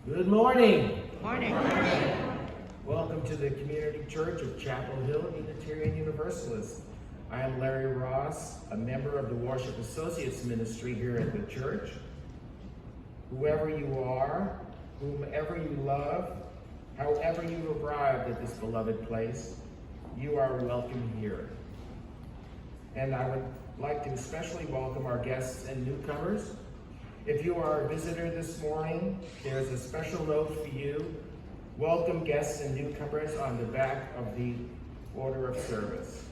Good morning. Morning. Welcome to the Community Church of Chapel Hill, Unitarian Universalist. I am Larry Ross, a member of the Worship Associates Ministry here at the church. Whoever you are, whomever you love, however you arrived at this beloved place, you are welcome here. And I would like to especially welcome our guests and newcomers. If you are a visitor this morning, there's a special note for you. Welcome guests and newcomers on the back of the order of service.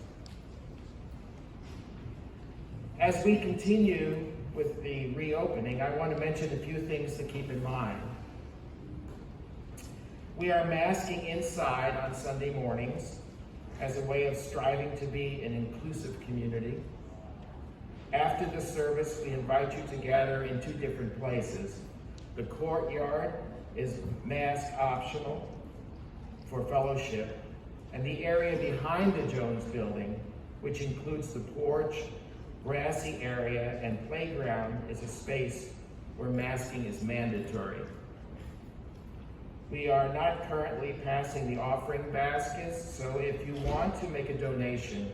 As we continue with the reopening, I want to mention a few things to keep in mind. We are masking inside on Sunday mornings as a way of striving to be an inclusive community. After the service, we invite you to gather in two different places. The courtyard is mask optional for fellowship, and the area behind the Jones building, which includes the porch, grassy area, and playground, is a space where masking is mandatory. We are not currently passing the offering baskets, so if you want to make a donation,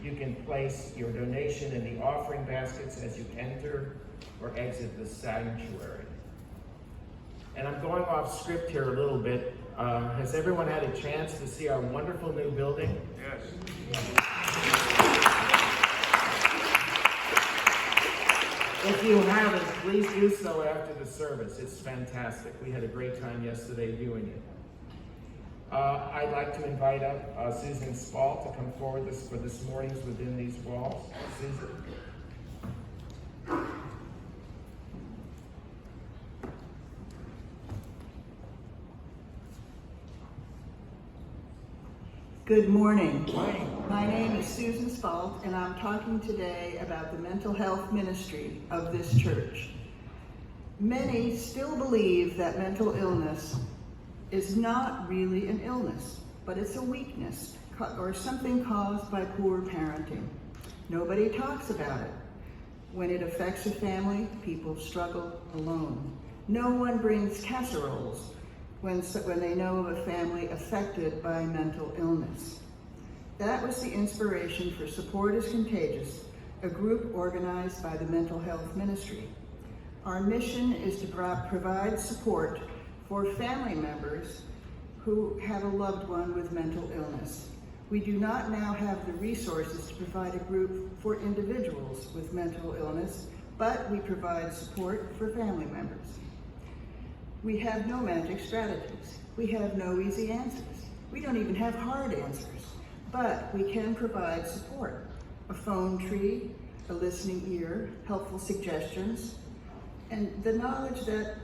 you can place your donation in the offering baskets as you enter or exit the sanctuary. And I'm going off script here a little bit. Has everyone had a chance to see our wonderful new building? Yes. If you haven't, please do so after the service. It's fantastic. We had a great time yesterday viewing it. I'd like to invite up Susan Spalt to come forward for this morning's Within These Walls. Susan. Good morning. Morning. My name is Susan Spalt, and I'm talking today about the mental health ministry of this church. Many still believe that mental illness is not really an illness, but it's a weakness or something caused by poor parenting. Nobody talks about it. When it affects a family, people struggle alone. No one brings casseroles when they know of a family affected by mental illness. That was the inspiration for Support is Contagious, a group organized by the Mental Health Ministry. Our mission is to provide support for family members who have a loved one with mental illness. We do not now have the resources to provide a group for individuals with mental illness, but we provide support for family members. We have no magic strategies. We have no easy answers. We don't even have hard answers, but we can provide support. A phone tree, a listening ear, helpful suggestions, and the knowledge that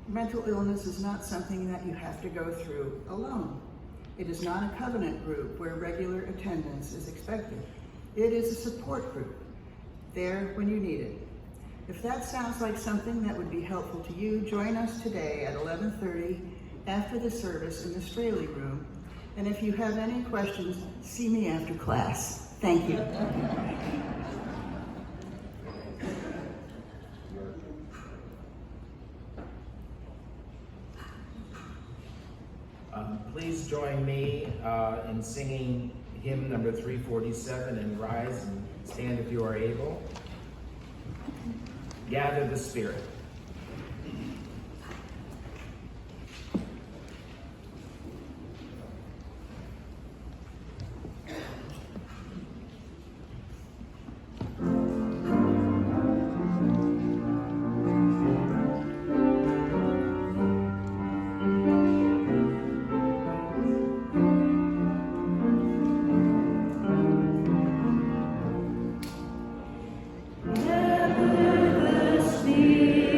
mental illness is not something that you have to go through alone. It is not a covenant group where regular attendance is expected. It is a support group, there when you need it. If that sounds like something that would be helpful to you, join us today at 11:30 after the service in the Straley room. And if you have any questions, see me after class. Thank you. Please join me in singing hymn number 347 and rise and stand if you are able. Gather the Spirit. Gather the Spirit.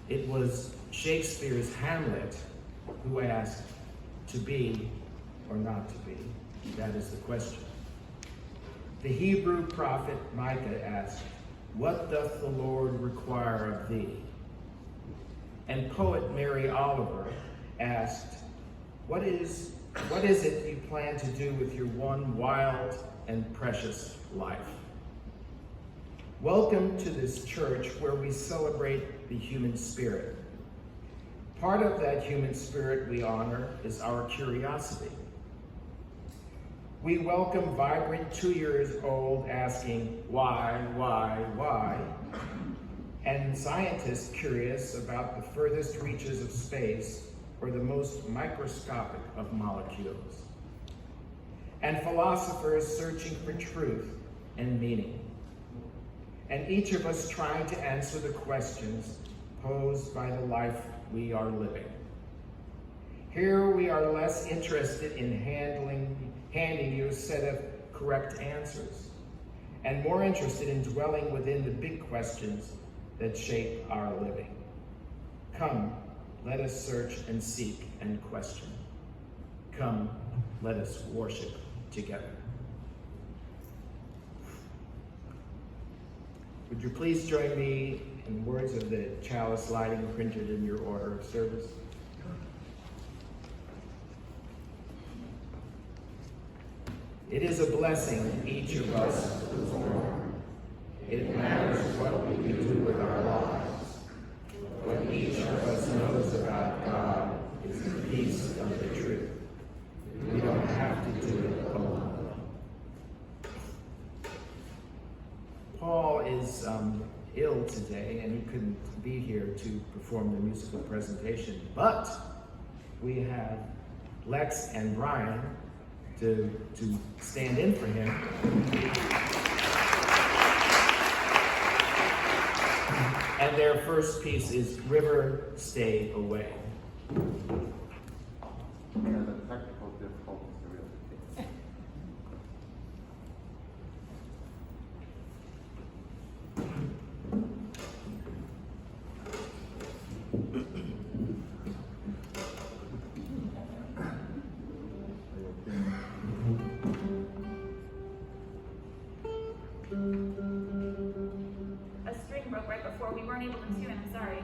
It was Shakespeare's Hamlet who asked, to be or not to be? That is the question. The Hebrew prophet Micah asked, what doth the Lord require of thee? And poet Mary Oliver asked, what is it you plan to do with your one wild and precious life? Welcome to this church where we celebrate the human spirit. Part of that human spirit we honor is our curiosity. We welcome vibrant 2-year-olds asking, why, and scientists curious about the furthest reaches of space or the most microscopic of molecules, and philosophers searching for truth and meaning, and each of us trying to answer the questions posed by the life we are living. Here we are less interested in handing you a set of correct answers, and more interested in dwelling within the big questions that shape our living. Come, let us search and seek and question. Come, let us worship together. Would you please join me in words of the Chalice Lighting printed in your order of service? It is a blessing each of us is born. It matters what we can do with our lives. What each of us knows about God is the peace of the truth. We don't have to do it alone. Paul is ill today, and he couldn't be here to perform the musical presentation, but we have Lex and Brian to stand in for him. And their first piece is River, Stay Away. Yeah, the technical difficulties are real thing. A string broke right before we weren't able to tune. I'm sorry.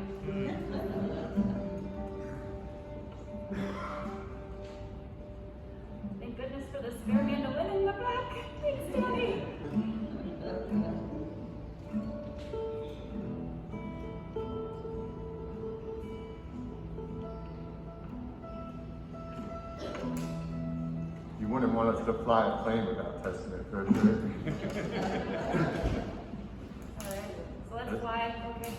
to fly a plane without testing it for sure. Alright, so let's fly, okay.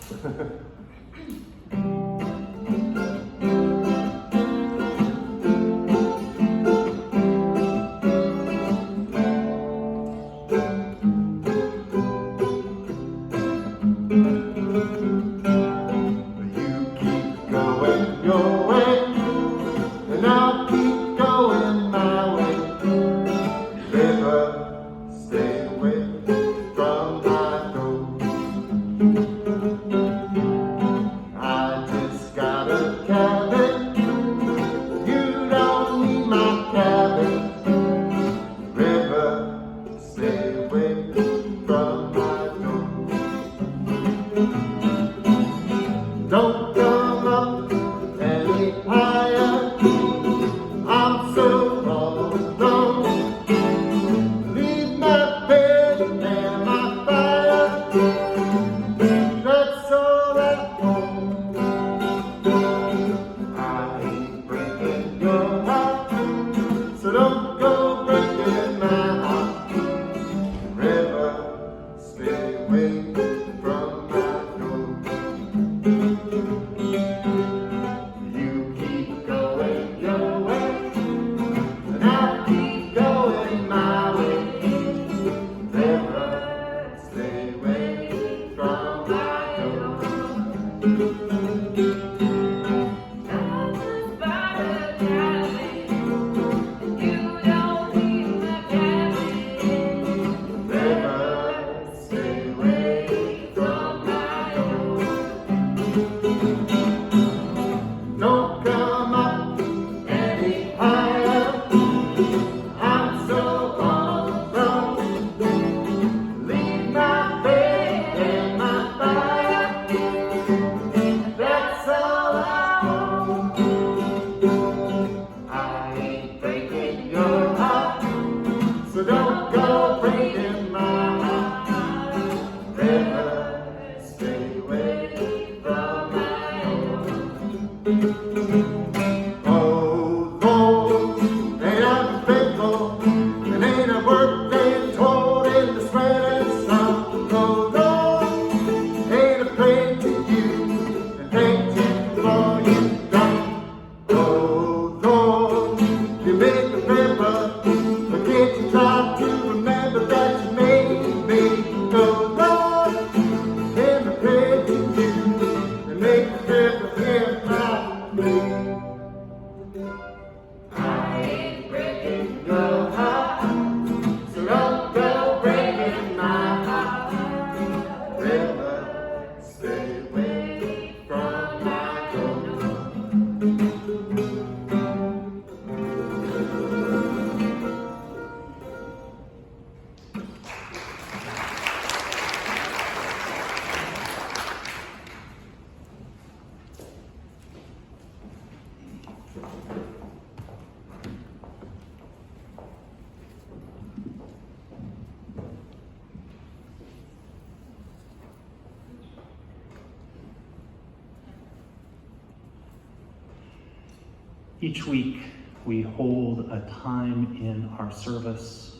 Each week, we hold a time in our service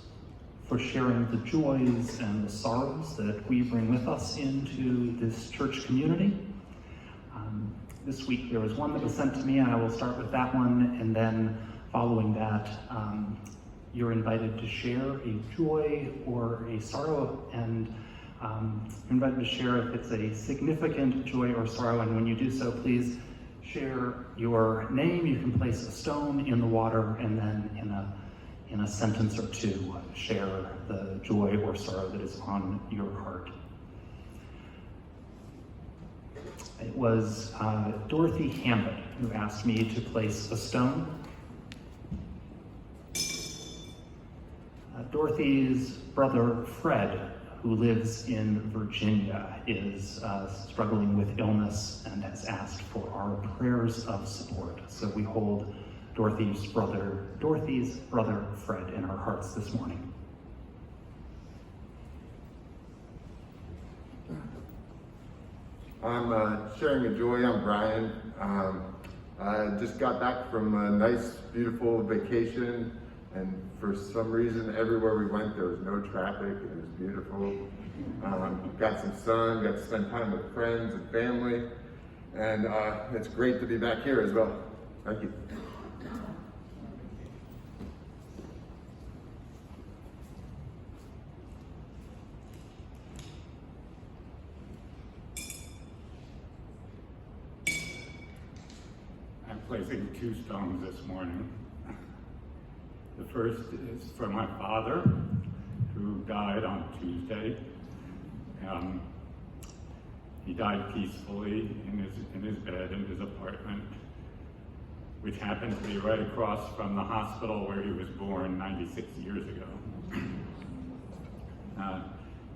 for sharing the joys and the sorrows that we bring with us into this church community. This week, there was one that was sent to me, and I will start with that one, and then following that, you're invited to share a joy or a sorrow, and you're invited to share if it's a significant joy or sorrow, and when you do so, please share your name. You can place a stone in the water, and then in a sentence or two, share the joy or sorrow that is on your heart. It was Dorothy Hammett who asked me to place a stone. Dorothy's brother Fred, who lives in Virginia, is struggling with illness and has asked for our prayers of support. So we hold Dorothy's brother Fred in our hearts this morning. I'm sharing a joy. I'm Brian. I just got back from a nice, beautiful vacation And for some reason, everywhere we went, there was no traffic. It was beautiful. Got some sun, got to spend time with friends and family. And it's great to be back here as well. Thank you. I'm placing 2 stones this morning. The first is for my father, who died on Tuesday. He died peacefully in his bed in his apartment, which happened to be right across from the hospital where he was born 96 years ago.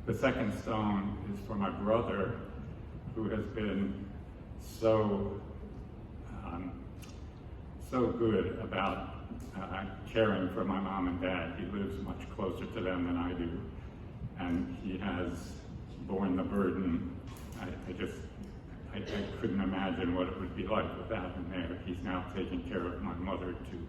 The second stone is for my brother, who has been so good about caring for my mom and dad. He lives much closer to them than I do, and he has borne the burden. I couldn't imagine what it would be like without him there. He's now taking care of my mother too.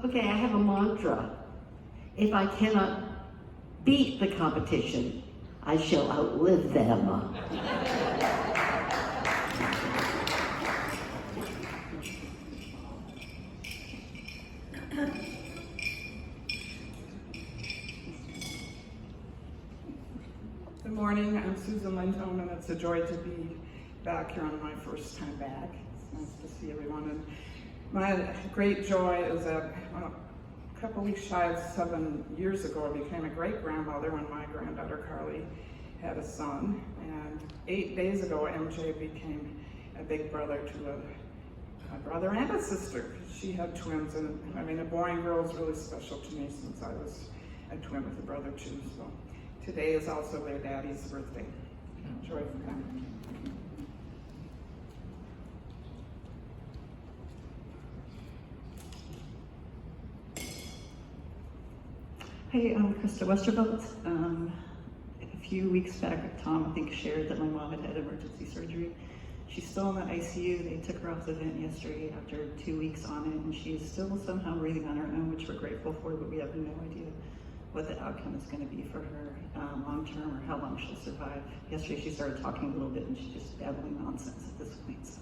Okay, I have a mantra. If I cannot beat the competition, I shall outlive them. Good morning, I'm Susan Linton, and it's a joy to be back here on my first time back. It's nice to see everyone. And my great joy is that a couple weeks shy of 7 years ago, I became a great-grandmother when my granddaughter Carly had a son. And 8 days ago, MJ became a big brother to a brother and a sister. She had twins, and I mean, a boy and girl is really special to me since I was a twin with a brother too. So today is also their daddy's birthday. Joy for them. Hey, I'm Krista Westervelt. A few weeks back, Tom, I think, shared that my mom had had emergency surgery. She's still in the ICU. They took her off the vent yesterday after 2 weeks on it, and she's still somehow breathing on her own, which we're grateful for, but we have no idea what the outcome is going to be for her long term or how long she'll survive. Yesterday she started talking a little bit, and she's just babbling nonsense at this point. So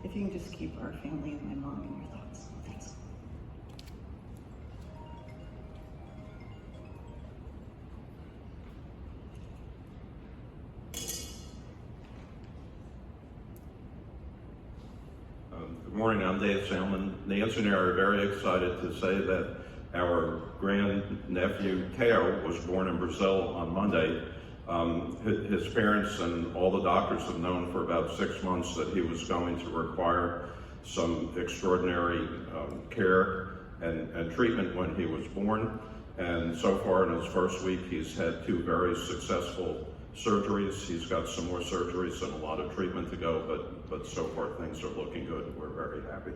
if you can just keep our family and my mom in your thoughts. Thanks. Good morning, I'm Dave Salmon. Nancy and I are very excited to say that our grandnephew, Teo, was born in Brazil on Monday. His parents and all the doctors have known for about 6 months that he was going to require some extraordinary care and treatment when he was born. And so far in his first week, he's had 2 very successful surgeries. He's got some more surgeries and a lot of treatment to go, but so far things are looking good. We're very happy.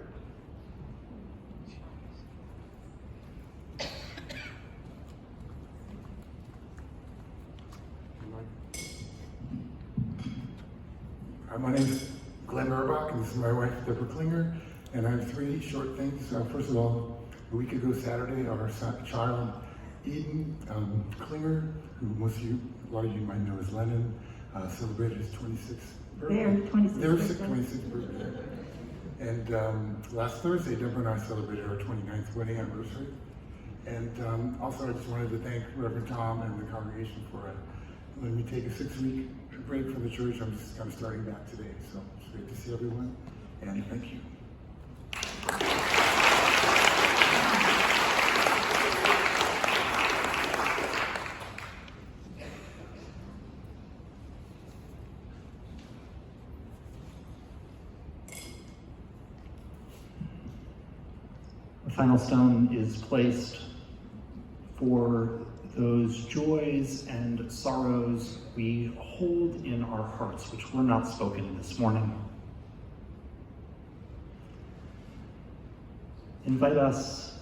Hi, my name is Glenn Urbach, and this is my wife, Deborah Klinger, and I have 3 short things. First of all, a week ago Saturday, our child, Eden Klinger, who a lot of you might know as Lennon, celebrated his 26th birthday. Their 26th birthday. And last Thursday, Deborah and I celebrated our 29th wedding anniversary. And also, I just wanted to thank Reverend Thom and the congregation for letting me take a 6-week break from the church. I'm just kind of starting back today, so it's great to see everyone, and thank you. The final stone is placed for those joys and sorrows we hold in our hearts, which were not spoken this morning. Invite us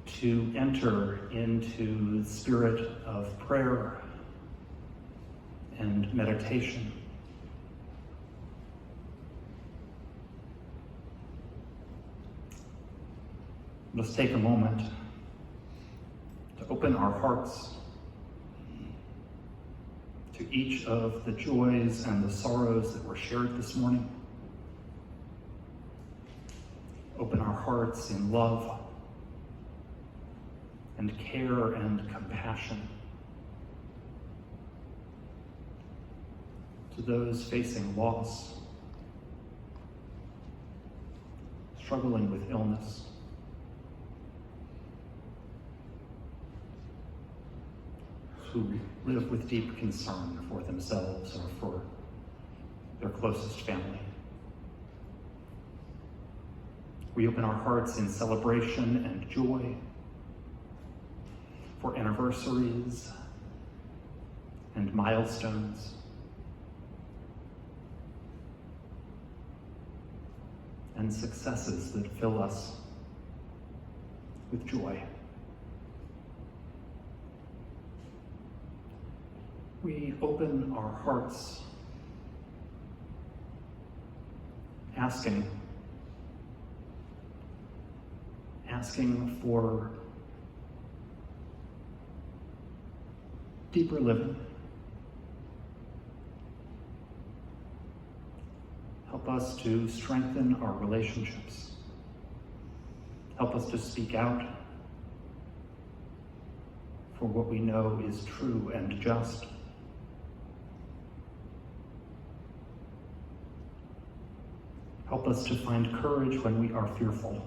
to enter into the spirit of prayer and meditation. Let's take a moment to open our hearts to each of the joys and the sorrows that were shared this morning. Open our hearts in love and care and compassion to those facing loss, struggling with illness, who live with deep concern for themselves or for their closest family. We open our hearts in celebration and joy for anniversaries and milestones, and successes that fill us with joy. We open our hearts asking for deeper living. Help us to strengthen our relationships. Help us to speak out for what we know is true and just. Help us to find courage when we are fearful.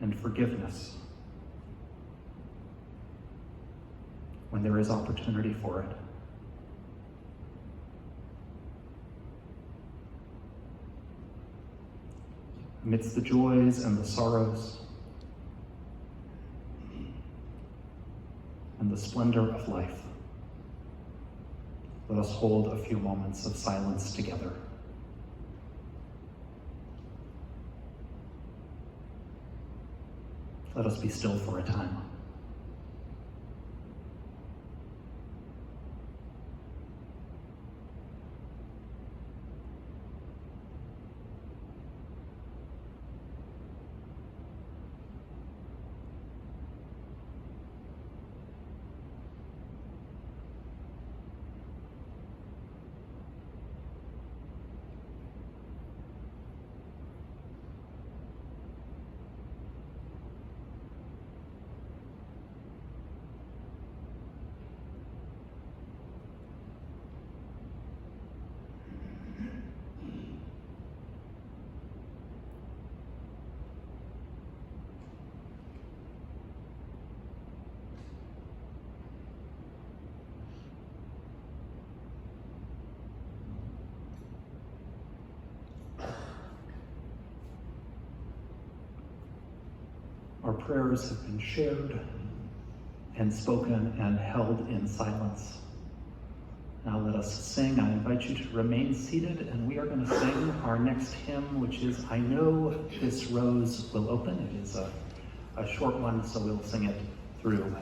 And forgiveness when there is opportunity for it. Amidst the joys and the sorrows and the splendor of life, let us hold a few moments of silence together. Let us be still for a time. Our prayers have been shared and spoken and held in silence. Now let us sing. I invite you to remain seated, and we are going to sing our next hymn, which is I Know This Rose Will Open. It is a short one, so we'll sing it through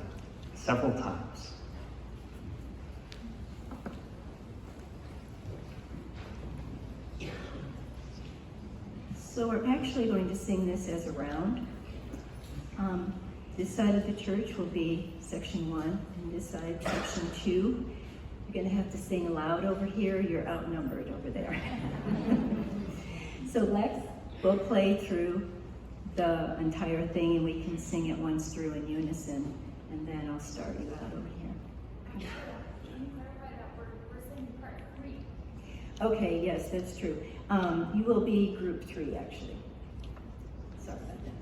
several times. So we're actually going to sing this as a round. This side of the church will be section 1, and this side section 2. You're going to have to sing aloud over here. You're outnumbered over there. So we'll play through the entire thing, and we can sing it once through in unison, and then I'll start you out over here. Can you clarify that we're singing part 3? Okay, yes, that's true. You will be group 3, actually. Sorry about that.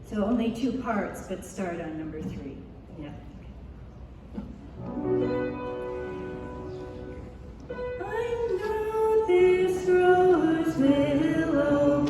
So only 2 parts, but start on number 3. Yeah. I know this rose will open.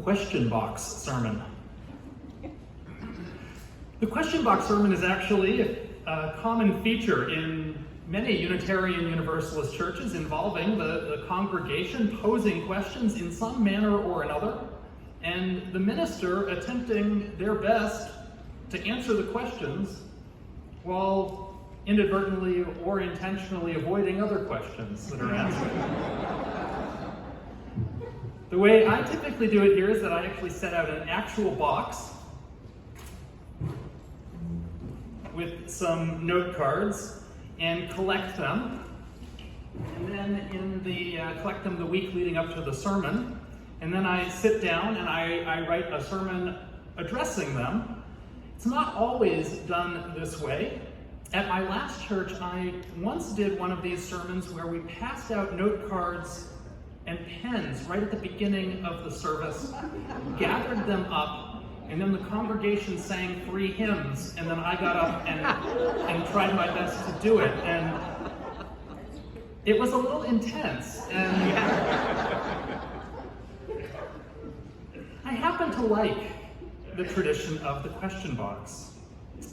question box sermon. The question box sermon is actually a common feature in many Unitarian Universalist churches involving the congregation posing questions in some manner or another, and the minister attempting their best to answer the questions while inadvertently or intentionally avoiding other questions that are answered. The way I typically do it here is that I actually set out an actual box with some note cards and collect them, and then collect them the week leading up to the sermon, and then I sit down and I write a sermon addressing them. It's not always done this way. At my last church, I once did one of these sermons where we passed out note cards and pens right at the beginning of the service, gathered them up, and then the congregation sang 3 hymns, and then I got up and tried my best to do it. And it was a little intense. And I happen to like the tradition of the question box.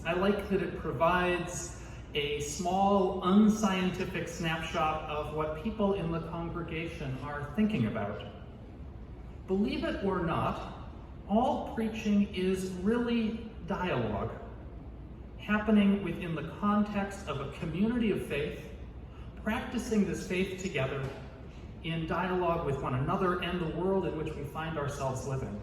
I like that it provides a small, unscientific snapshot of what people in the congregation are thinking about. Believe it or not, all preaching is really dialogue, happening within the context of a community of faith, practicing this faith together in dialogue with one another and the world in which we find ourselves living.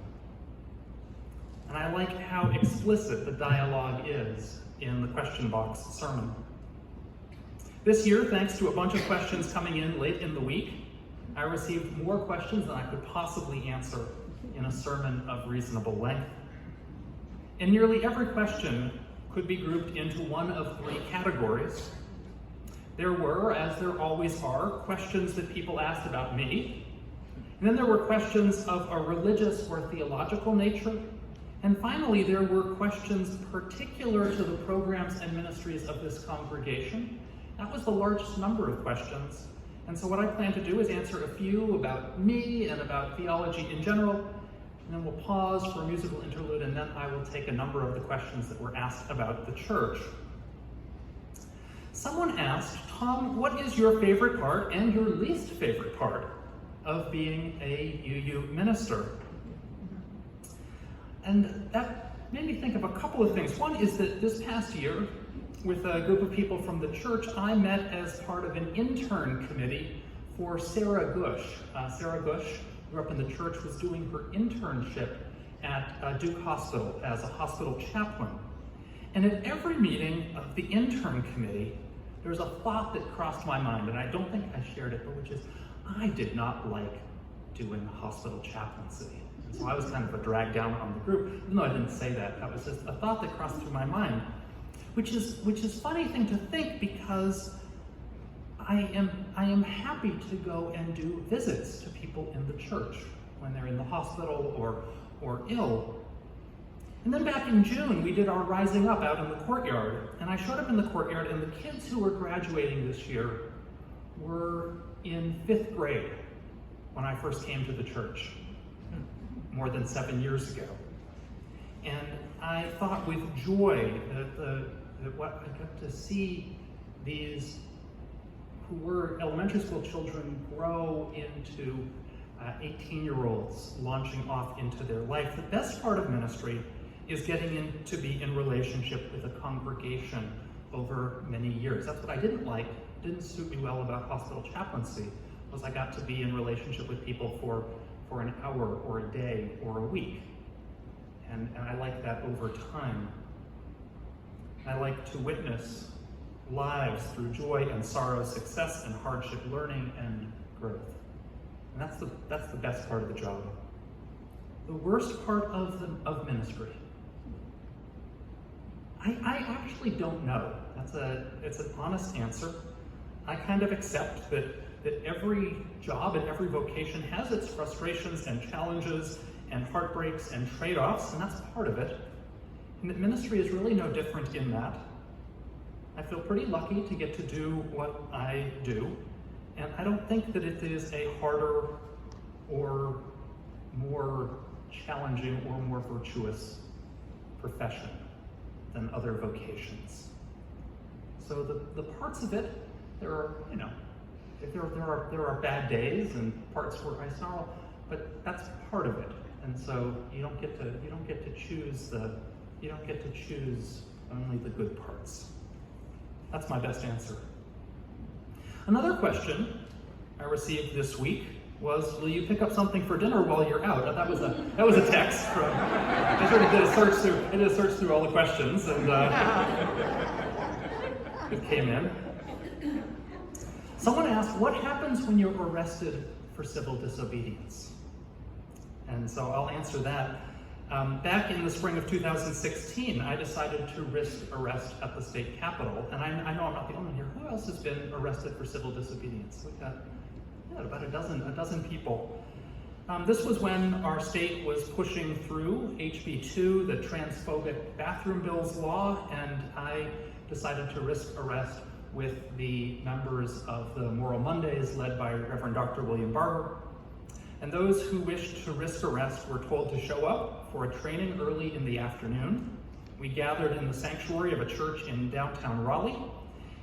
And I like how explicit the dialogue is in the question box sermon. This year, thanks to a bunch of questions coming in late in the week, I received more questions than I could possibly answer in a sermon of reasonable length. And nearly every question could be grouped into one of 3 categories. There were, as there always are, questions that people asked about me. And then there were questions of a religious or theological nature. And finally, there were questions particular to the programs and ministries of this congregation. That was the largest number of questions. And so what I plan to do is answer a few about me and about theology in general, and then we'll pause for a musical interlude, and then I will take a number of the questions that were asked about the church. Someone asked, Tom, what is your favorite part and your least favorite part of being a UU minister? And that made me think of a couple of things. One is that this past year, with a group of people from the church, I met as part of an intern committee for Sarah Gush. Sarah Gush grew up in the church, was doing her internship at Duke Hospital as a hospital chaplain. And at every meeting of the intern committee, there was a thought that crossed my mind, and I don't think I shared it, but which is, I did not like doing hospital chaplaincy. And so I was kind of a drag down on the group. Even though I didn't say that, that was just a thought that crossed through my mind. Which is a funny thing to think, because I am happy to go and do visits to people in the church when they're in the hospital or ill. And then back in June, we did our Rising Up out in the courtyard. And I showed up in the courtyard, and the kids who were graduating this year were in 5th grade when I first came to the church, more than 7 years ago. And I thought with joy that what I got to see these who were elementary school children grow into 18-year-olds launching off into their life. The best part of ministry is getting to be in relationship with a congregation over many years. That's what I didn't like, didn't suit me well about hospital chaplaincy, was I got to be in relationship with people for an hour or a day or a week. And I like that over time. I like to witness lives through joy and sorrow, success and hardship, learning and growth. And that's the best part of the job. The worst part of ministry, I actually don't know. It's an honest answer. I kind of accept that every job and every vocation has its frustrations and challenges and heartbreaks and trade-offs, and that's part of it. And that ministry is really no different in that. I feel pretty lucky to get to do what I do, and I don't think that it is a harder or more challenging or more virtuous profession than other vocations. So the parts of it, there are bad days and parts where I snarl, but that's part of it. And so you don't get to choose only the good parts. That's my best answer. Another question I received this week was, will you pick up something for dinner while you're out? That was a text from, I sort of did a search through all the questions, and it came in. Someone asked, what happens when you're arrested for civil disobedience? And so I'll answer that. Back in the spring of 2016, I decided to risk arrest at the state capitol. And I know I'm not the only one here. Who else has been arrested for civil disobedience? We've got about a dozen people. This was when our state was pushing through HB2, the transphobic bathroom bills law, and I decided to risk arrest with the members of the Moral Mondays led by Reverend Dr. William Barber. And those who wished to risk arrest were told to show up for a training early in the afternoon. We gathered in the sanctuary of a church in downtown Raleigh,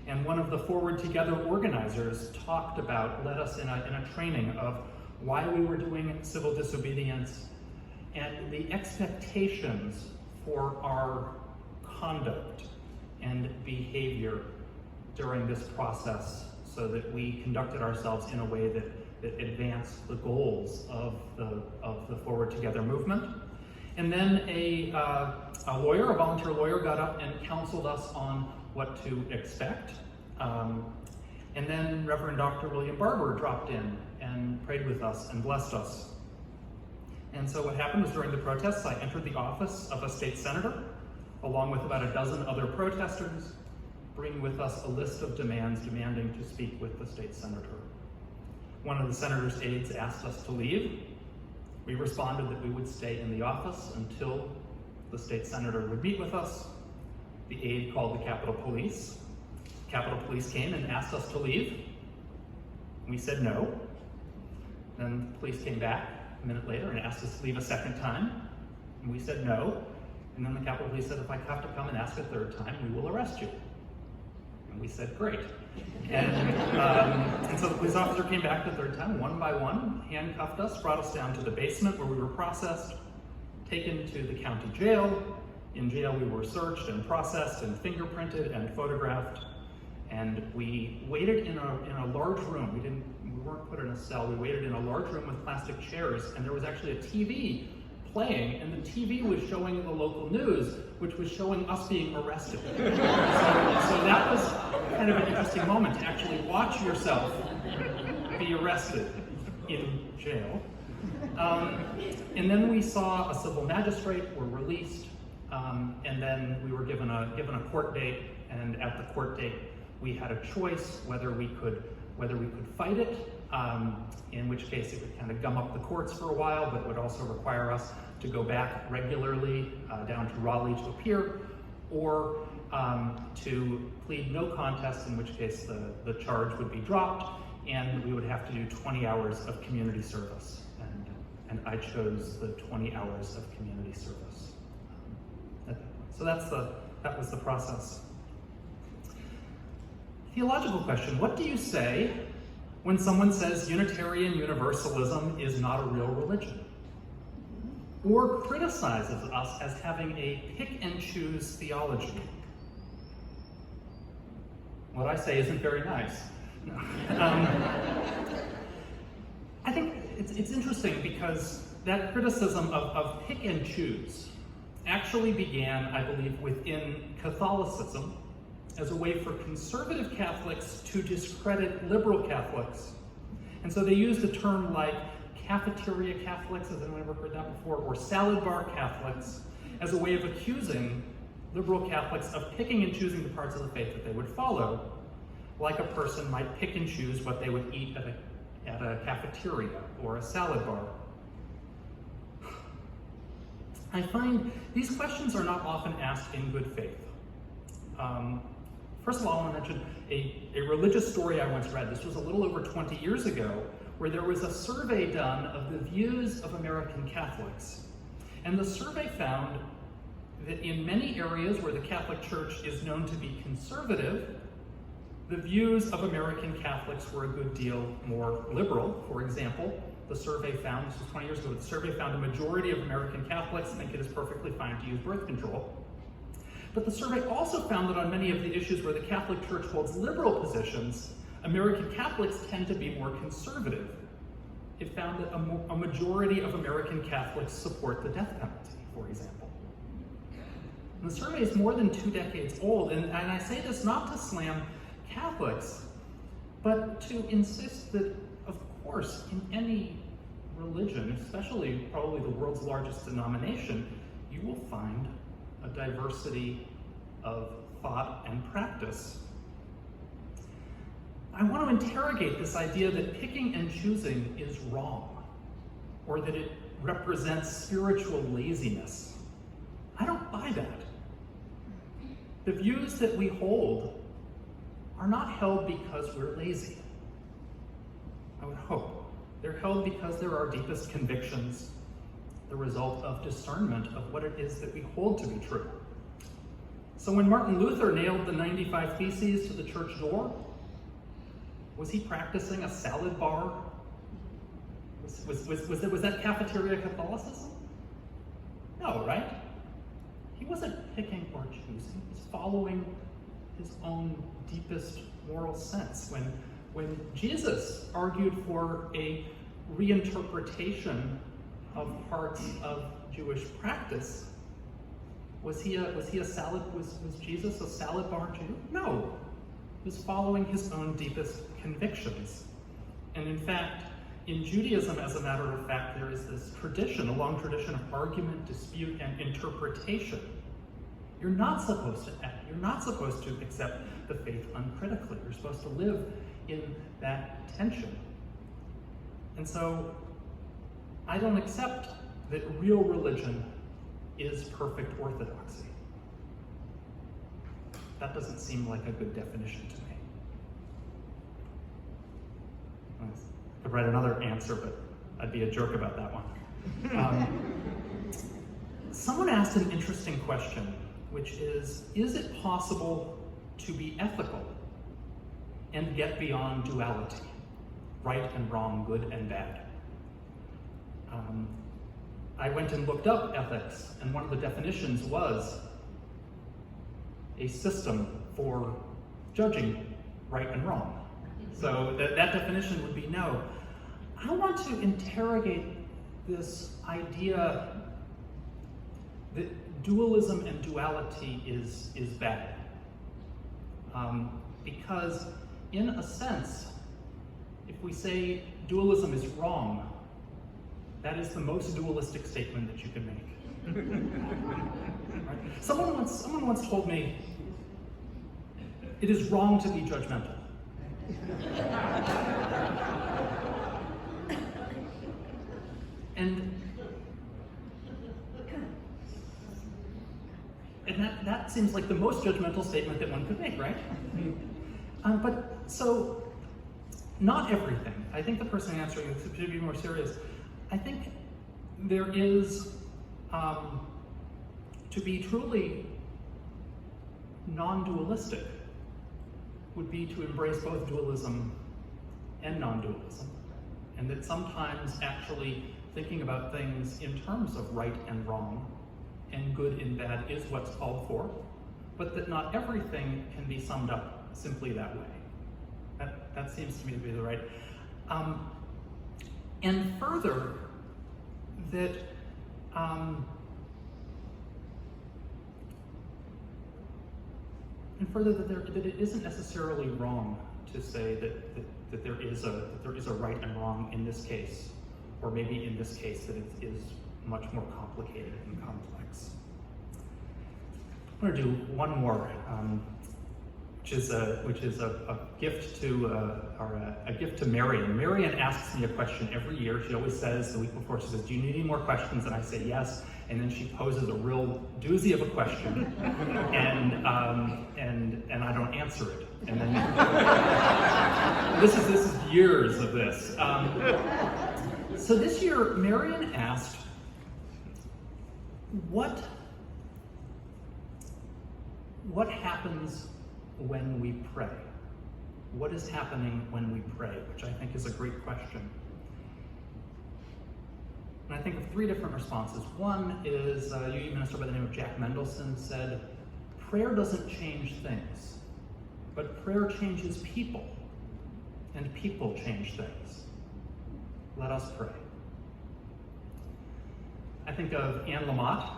and one of the Forward Together organizers led us in a training of why we were doing civil disobedience and the expectations for our conduct and behavior during this process, so that we conducted ourselves in a way that advanced the goals of the Forward Together movement. And then a volunteer lawyer, got up and counseled us on what to expect. And then Reverend Dr. William Barber dropped in and prayed with us and blessed us. And so what happened was, during the protests, I entered the office of a state senator, along with about a dozen other protesters, bringing with us a list of demands demanding to speak with the state senator. One of the senator's aides asked us to leave. We responded that we would stay in the office until the state senator would meet with us. The aide called the Capitol Police. Capitol Police came and asked us to leave. We said no. Then the police came back a minute later and asked us to leave a second time. And we said no. And then the Capitol Police said, if I have to come and ask a third time, we will arrest you. And we said, great. And so the police officer came back the third time, one by one, handcuffed us, brought us down to the basement where we were processed, taken to the county jail. In jail, we were searched and processed and fingerprinted and photographed. And we waited in a large room. We weren't put in a cell. We waited in a large room with plastic chairs, and there was actually a TV playing, and the TV was showing the local news, which was showing us being arrested. So that was kind of an interesting moment, to actually watch yourself be arrested in jail. And then we saw a civil magistrate, were released, and then we were given a court date, and at the court date we had a choice whether we could fight it, in which case it would kind of gum up the courts for a while, but it would also require us to go back regularly down to Raleigh to appear, or to plead no contest, in which case the charge would be dropped and we would have to do 20 hours of community service. And I chose the 20 hours of community service. So that was the process. Theological question: what do you say when someone says Unitarian Universalism is not a real religion, or criticizes us as having a pick-and-choose theology? What I say isn't very nice. No. I think it's interesting, because that criticism of pick and choose actually began, I believe, within Catholicism as a way for conservative Catholics to discredit liberal Catholics. And so they used a term like cafeteria Catholics, has anyone ever heard that before, or salad bar Catholics, as a way of accusing liberal Catholics of picking and choosing the parts of the faith that they would follow, like a person might pick and choose what they would eat at a cafeteria or a salad bar. I find these questions are not often asked in good faith. First of all, I want to mention a religious story I once read. This was a little over 20 years ago, where there was a survey done of the views of American Catholics And the survey found that in many areas where the Catholic Church is known to be conservative, the views of American Catholics were a good deal more liberal. For example, the survey found, this was 20 years ago, the survey found a majority of American Catholics think it is perfectly fine to use birth control. But the survey also found that on many of the issues where the Catholic Church holds liberal positions, American Catholics tend to be more conservative. It found that a majority of American Catholics support the death penalty, for example. And the survey is more than 2 decades old, and I say this not to slam Catholics, but to insist that, of course, in any religion, especially probably the world's largest denomination, you will find a diversity of thought and practice. I want to interrogate this idea that picking and choosing is wrong, or that it represents spiritual laziness. I don't buy that. The views that we hold are not held because we're lazy. I would hope. They're held because they're our deepest convictions, the result of discernment of what it is that we hold to be true. So when Martin Luther nailed the 95 Theses to the church door, was he practicing a salad bar? Was that cafeteria Catholicism? No, right? He wasn't picking or choosing. He was following his own deepest moral sense. When Jesus argued for a reinterpretation of parts of Jewish practice, was Jesus a salad bar Jew? No. He was following his own deepest convictions. And in fact, in Judaism, as a matter of fact, there is this tradition, a long tradition of argument, dispute, and interpretation. You're not supposed to accept the faith uncritically. You're supposed to live in that tension. And so, I don't accept that real religion is perfect orthodoxy. That doesn't seem like a good definition to me. I could write another answer, but I'd be a jerk about that one. Someone asked an interesting question, which is it possible to be ethical and get beyond duality, right and wrong, good and bad? I went and looked up ethics, and one of the definitions was a system for judging right and wrong. So that definition would be no. I want to interrogate this idea that dualism and duality is bad. Because in a sense, if we say dualism is wrong, that is the most dualistic statement that you can make. Right? Someone once told me, it is wrong to be judgmental. And that seems like the most judgmental statement that one could make, right? But so, not everything. I think the person answering this should be more serious. I think there is, to be truly non-dualistic would be to embrace both dualism and non-dualism. And that sometimes actually thinking about things in terms of right and wrong and good and bad is what's called for, but that not everything can be summed up simply that way. That seems to me to be the right. And further, that that it isn't necessarily wrong to say that there is a right and wrong in this case, or maybe in this case that it is much more complicated and complex. I'm going to do one more, which is a gift to a gift to Marion. Marion asks me a question every year. She always says the week before, she says, "Do you need any more questions?" And I say yes. And then she poses a real doozy of a question, and I don't answer it. And then this is years of this. So this year, Marion asked, What happens when we pray? What is happening when we pray? Which I think is a great question. And I think of three different responses. One is, a UU minister by the name of Jack Mendelson said, prayer doesn't change things, but prayer changes people, and people change things. Let us pray. I think of Anne Lamott,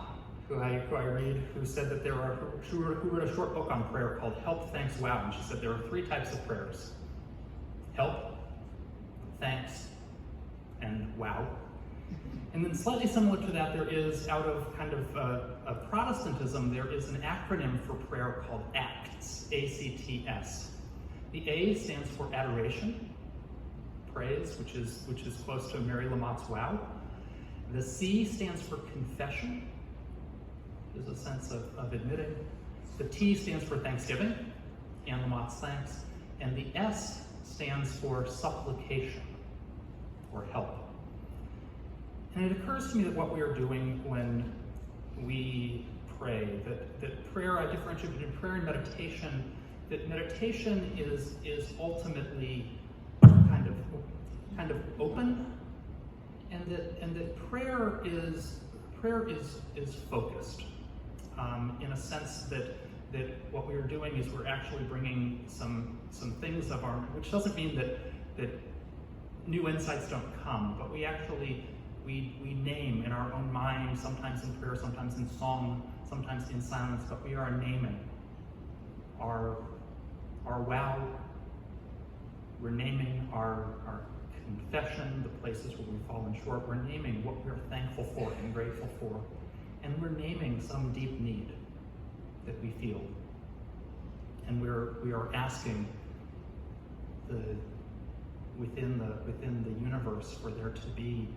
who I read, who said that who wrote a short book on prayer called Help, Thanks, Wow, and she said there are three types of prayers: help, thanks, and wow. And then slightly similar to that, there is, out of kind of Protestantism, there is an acronym for prayer called ACTS, A-C-T-S. The A stands for adoration, praise, which is close to Mary Lamott's wow. The C stands for confession, which is a sense of admitting. The T stands for thanksgiving, Anne Lamott's thanks. And the S stands for supplication, or help. And it occurs to me that what we are doing when we pray, that prayer, I differentiate between prayer and meditation, that meditation is ultimately kind of open, and that prayer is focused, in a sense that what we are doing is we're actually bringing some things of our, which doesn't mean that new insights don't come, but we actually we name in our own mind, sometimes in prayer, sometimes in song, sometimes in silence, but we are naming our wow. We're naming our confession, the places where we've fallen short. We're naming what we're thankful for and grateful for. And we're naming some deep need that we feel. And we are asking within the universe for there to be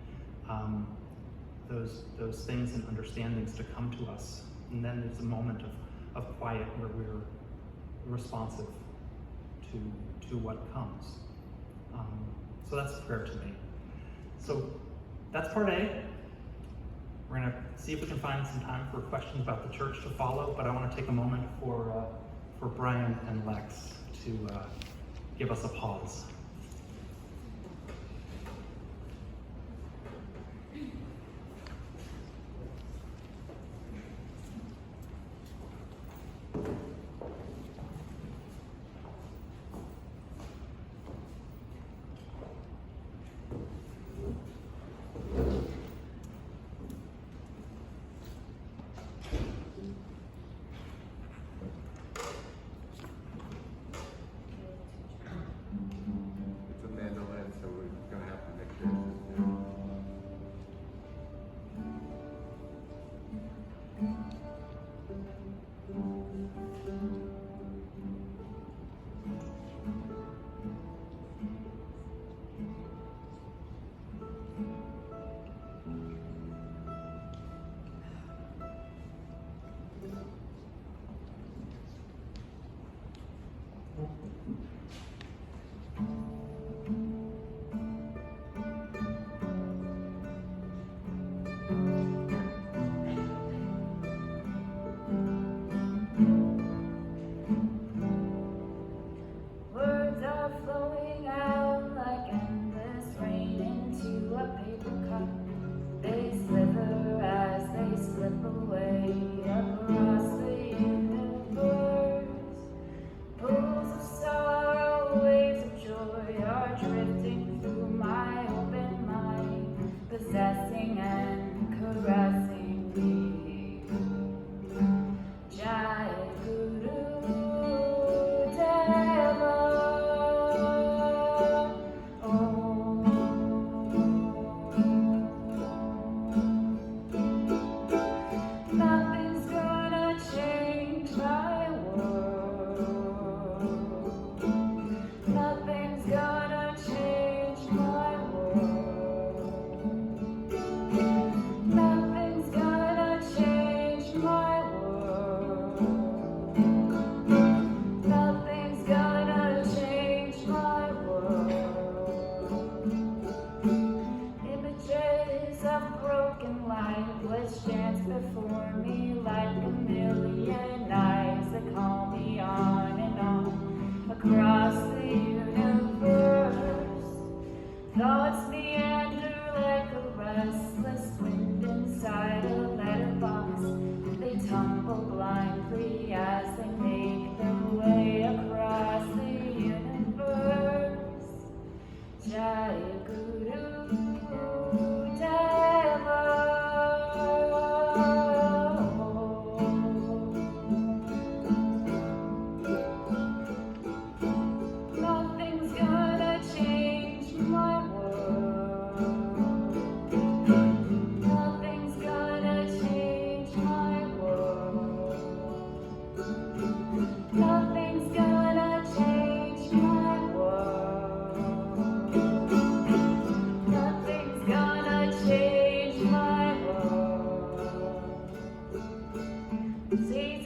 those things and understandings to come to us. And then there's a moment of quiet where we're responsive to what comes. So that's prayer to me. So that's part A. We're gonna see if we can find some time for questions about the church to follow, but I want to take a moment for Brian and Lex to give us a pause.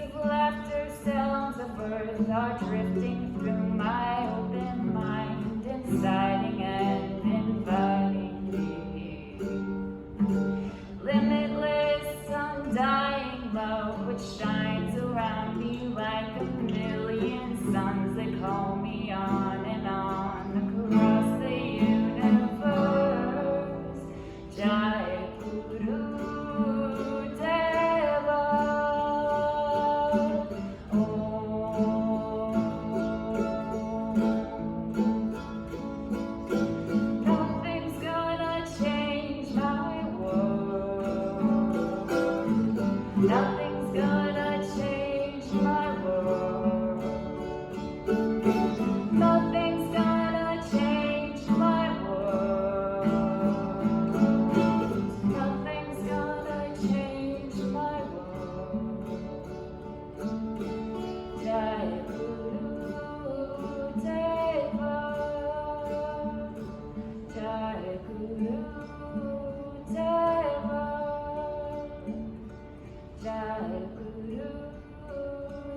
of laughter, sounds of earth are drifting through my open mind, inciting and inviting me. Limitless, undying love which shines around me like a million suns that call me on and on across the universe. Jai Guru Deva. Nothing's gonna change my world. Nothing's gonna change my world. Nothing's gonna change my world. Nothing's gonna change my world. Jai Guru Deva. Jai Guru Deva. Jai Guru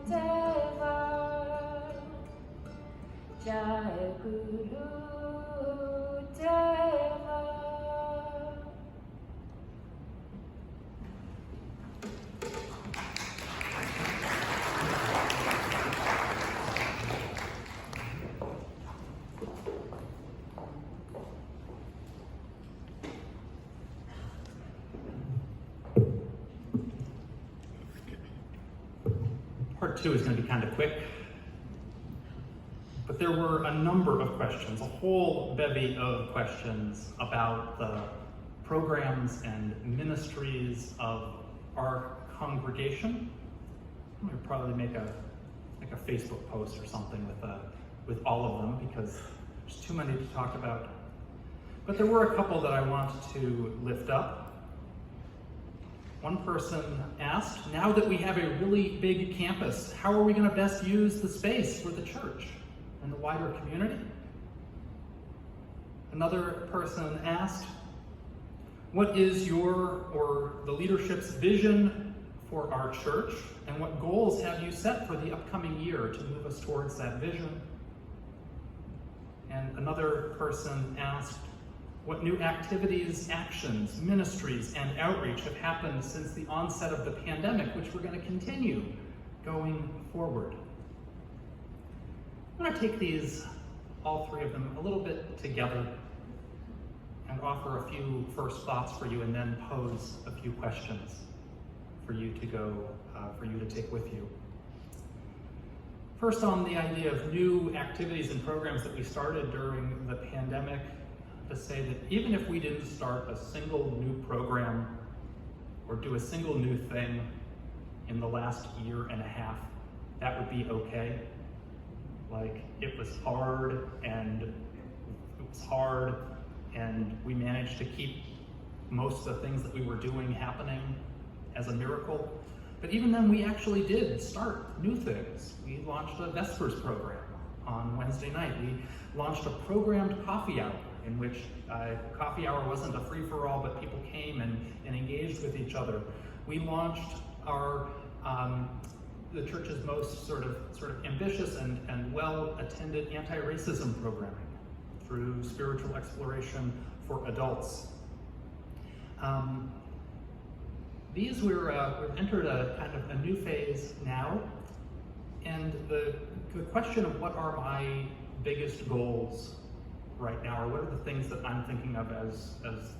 Deva. Jai Guru Deva. Part two is going to be kind of quick, but there were a number of questions, a whole bevy of questions about the programs and ministries of our congregation. I'm going to probably make a Facebook post or something with all of them because there's too many to talk about. But there were a couple that I wanted to lift up. One person asked, now that we have a really big campus, how are we going to best use the space for the church and the wider community? Another person asked, what is your or the leadership's vision for our church, and what goals have you set for the upcoming year to move us towards that vision? And another person asked, what new activities, actions, ministries, and outreach have happened since the onset of the pandemic, which we're going to continue going forward? I'm going to take these, all three of them, a little bit together and offer a few first thoughts for you and then pose a few questions for you to take with you. First, on the idea of new activities and programs that we started during the pandemic, to say that even if we didn't start a single new program or do a single new thing in the last year and a half, that would be okay. Like, it was hard and we managed to keep most of the things that we were doing happening as a miracle. But even then, we actually did start new things. We launched a Vespers program on Wednesday night. We launched a programmed coffee hour, in which coffee hour wasn't a free-for-all, but people came and engaged with each other. We launched our the church's most sort of ambitious and well-attended anti-racism programming through spiritual exploration for adults. We've entered a kind of a new phase now, and the question of what are my biggest goals right now, or what are the things that I'm thinking of as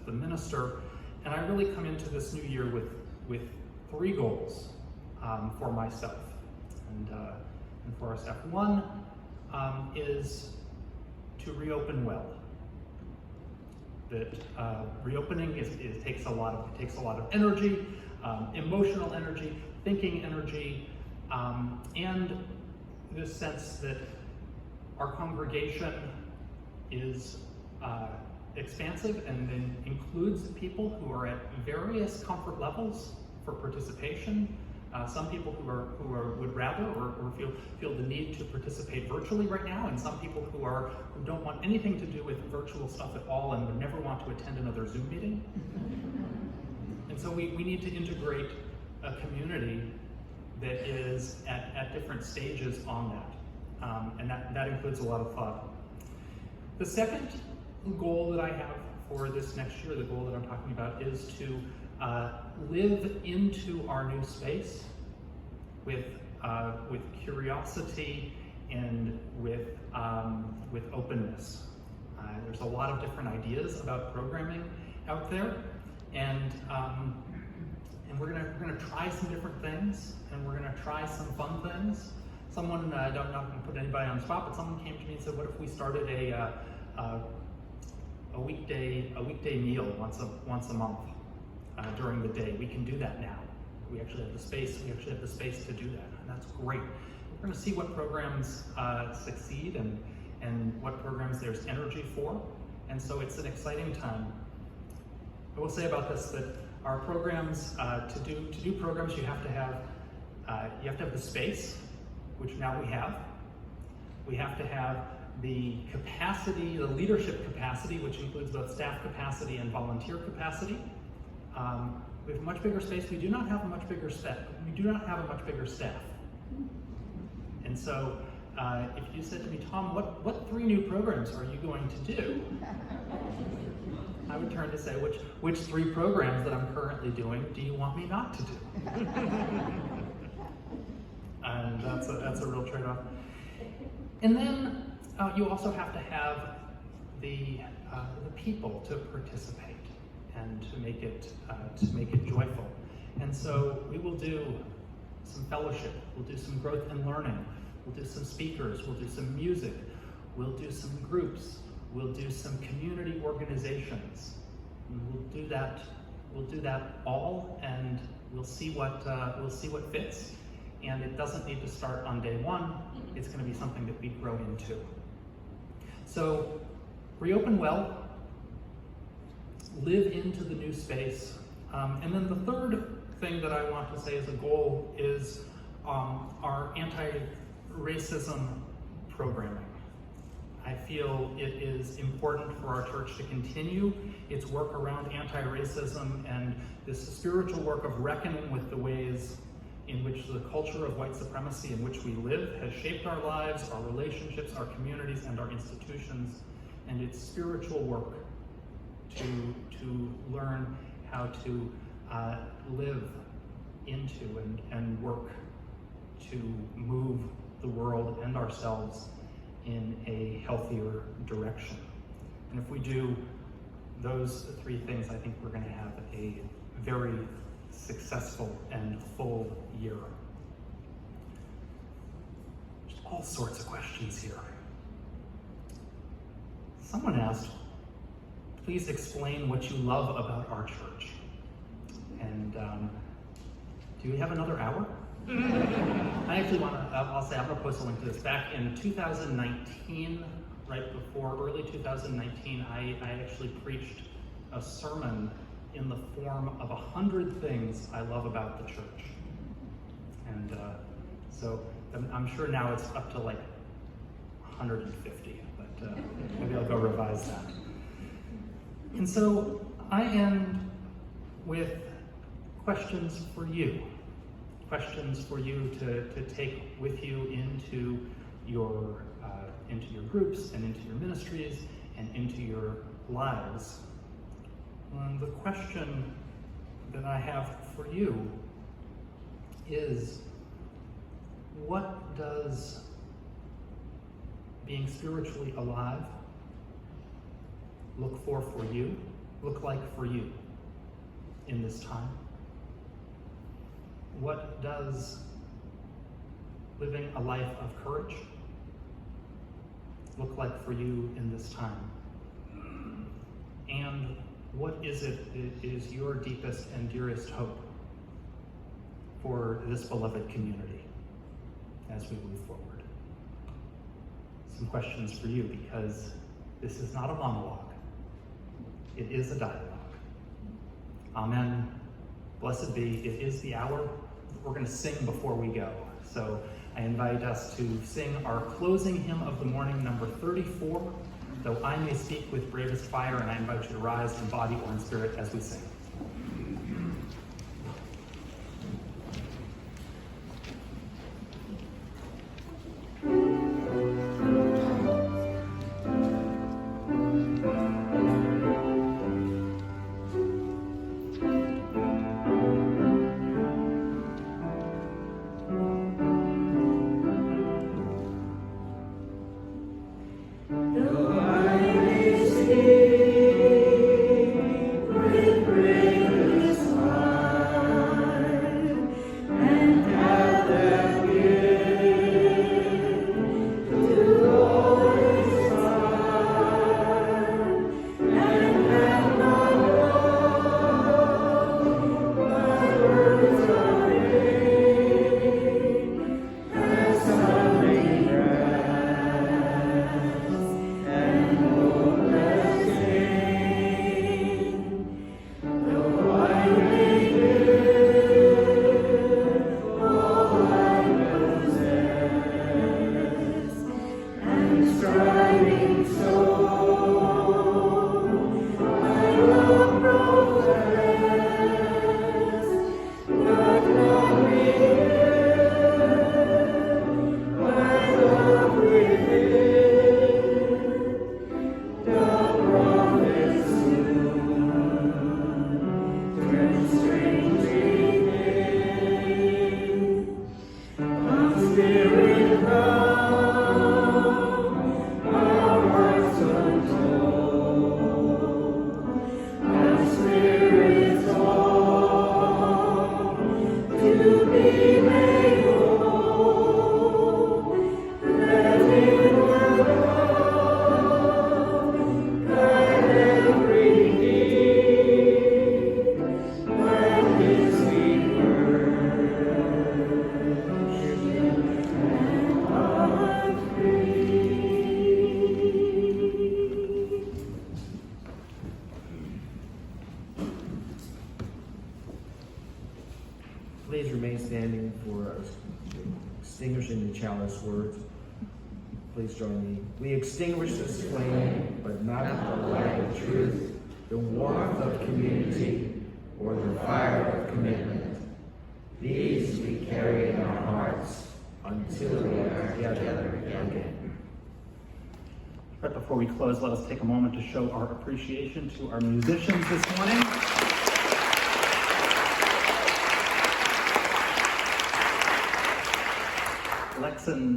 the minister, and I really come into this new year with three goals for myself and for us. One is to reopen well. That reopening takes a lot of energy, emotional energy, thinking energy, and this sense that our congregation is expansive and then includes people who are at various comfort levels for participation. Some people who would rather or feel the need to participate virtually right now, and some people who don't want anything to do with virtual stuff at all and would never want to attend another Zoom meeting. And so we need to integrate a community that is at different stages on that. And that includes a lot of thought. The second goal that I have for this next year, the goal that I'm talking about, is to live into our new space with curiosity and with openness. There's a lot of different ideas about programming out there, and we're gonna try some different things, and we're gonna try some fun things. Someone, I'm not gonna put anybody on the spot, but someone came to me and said, "What if we started a weekday meal once a month during the day?" We can do that now. We actually have the space. We actually have the space to do that, and that's great. We're going to see what programs succeed and what programs there's energy for, and so it's an exciting time. I will say about this that our programs, to do programs, you have to have the space, which now we have. We have to have the capacity, the leadership capacity, which includes both staff capacity and volunteer capacity. We have a much bigger space. We do not have a much bigger staff. And so, if you said to me, "Tom, what 3 new programs are you going to do?" I would turn to say, which 3 programs that I'm currently doing do you want me not to do? And that's a real trade-off. And then you also have to have the people to participate and to make it joyful. And so we will do some fellowship. We'll do some growth and learning. We'll do some speakers. We'll do some music. We'll do some groups. We'll do some community organizations. And we'll do that all, and we'll see what fits. And it doesn't need to start on day 1. It's going to be something that we grow into. So reopen well, live into the new space. And then the third thing that I want to say as a goal is our anti-racism programming. I feel it is important for our church to continue its work around anti-racism and this spiritual work of reckoning with the ways in which the culture of white supremacy in which we live has shaped our lives, our relationships, our communities, and our institutions, and its spiritual work to learn how to live into and work to move the world and ourselves in a healthier direction. And if we do those 3 things, I think we're going to have a very successful and full year. There's all sorts of questions here. Someone asked, "Please explain what you love about our church." And do we have another hour? I actually I'll say, I'm going to post a link to this. Back in 2019, right before early 2019, I actually preached a sermon in the form of 100 things I love about the church. And so I'm sure now it's up to like 150, but maybe I'll go revise that. And so I end with questions for you. Questions for you to take with you into your groups and into your ministries and into your lives. The question that I have for you is, what does being spiritually alive look like for you in this time? What does living a life of courage look like for you in this time? And what is it that is your deepest and dearest hope for this beloved community as we move forward? Some questions for you, because this is not a monologue. It is a dialogue. Amen. Blessed be. It is the hour. We're going to sing before we go. So I invite us to sing our closing hymn of the morning, number 34, Though I May Speak with Bravest Fire, and I invite you to rise in body or in spirit as we sing. Extinguishing the Chalice words. Please join me. We extinguish this flame, but not the light of truth, the warmth of community, or the fire of commitment. These we carry in our hearts until we are together again. Right before we close, let us take a moment to show our appreciation to our musicians this morning.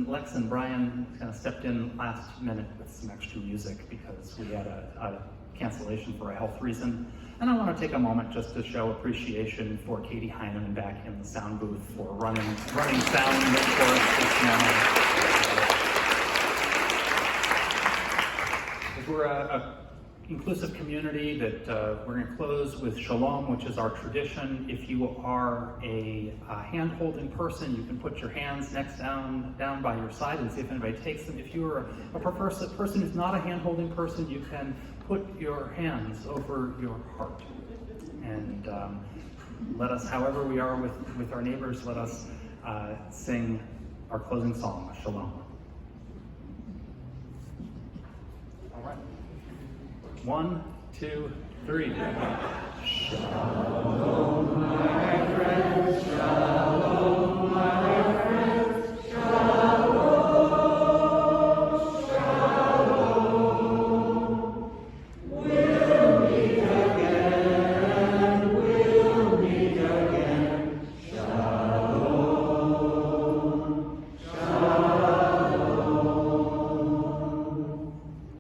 Lex and Brian kind of stepped in last minute with some extra music because we had a cancellation for a health reason. And I want to take a moment just to show appreciation for Katie Heineman back in the sound booth for running sound for us this morning. We're a inclusive community that we're going to close with Shalom, which is our tradition. If you are a hand-holding person, you can put your hands down by your side and see if anybody takes them. If you are a person who's not a hand-holding person, you can put your hands over your heart. And let us, however we are with our neighbors, let us sing our closing song, Shalom. All right. 1, 2, 3. Shalom, my friends, shalom.